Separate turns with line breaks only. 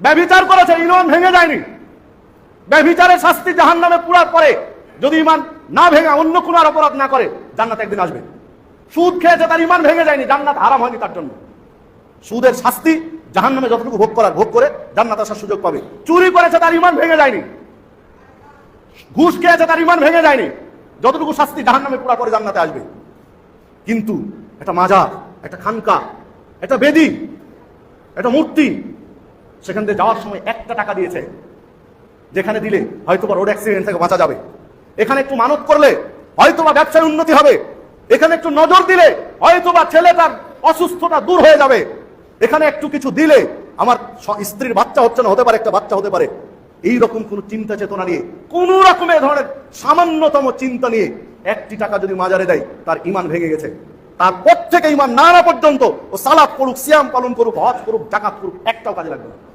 ব্যভিচার করেছে, ইমান ভেঙে যায়নি। ব্যভিচারের শাস্তি জাহান্নামে পুরার পরে যদি ইমান না ভেঙে অন্য কোনো আর অপরাধ না করে জান্নাতে একদিন আসবে। সুদ খেয়েছে, তার ইমান ভেঙে যায়নি, জান্নাত হারাম হয়নি তার জন্য। সুদের শাস্তি জাহান্নামে যতটুকু ভোগ করার ভোগ করে জান্নাতে আসার সুযোগ পাবে। চুরি করেছে, তার ইমান ভেঙে যায়নি। ঘুষ খেয়েছে, তার ইমান ভেঙে যায়নি, যতটুকু শাস্তি জাহান্নামে পুরার পরে জান্নাতে আসবে। কিন্তু একটা মাজার, একটা খানকা, একটা বেদি, একটা মূর্তি, সেখান থেকে যাওয়ার সময় একটা টাকা দিয়েছে, যেখানে দিলে হয়তোবা রোড অ্যাক্সিডেন্ট থেকে বাঁচা যাবে, এখানে একটু মানত করলে হয়তোবা ব্যবসায় উন্নতি হবে, এখানে একটু নজর দিলে হয়তোবা ছেলেটার অসুস্থতা দূর হয়ে যাবে, এখানে একটু কিছু দিলে আমার স্ত্রীর বাচ্চা হচ্ছে না, হতে পারে একটা বাচ্চা হতে পারে। এইরকম কোন চিন্তা চেতনা নিয়ে, কোন রকমের ধরনের সামান্যতম চিন্তা নিয়ে একটি টাকা যদি মাজারে দেয়, তার ইমান ভেঙে গেছে। তারপর থেকে ইমান না পর্যন্ত ও সালাত করুক, সিয়াম পালন করুক, হজ করুক, জাকাত করুক, একটাও কাজে লাগবে না।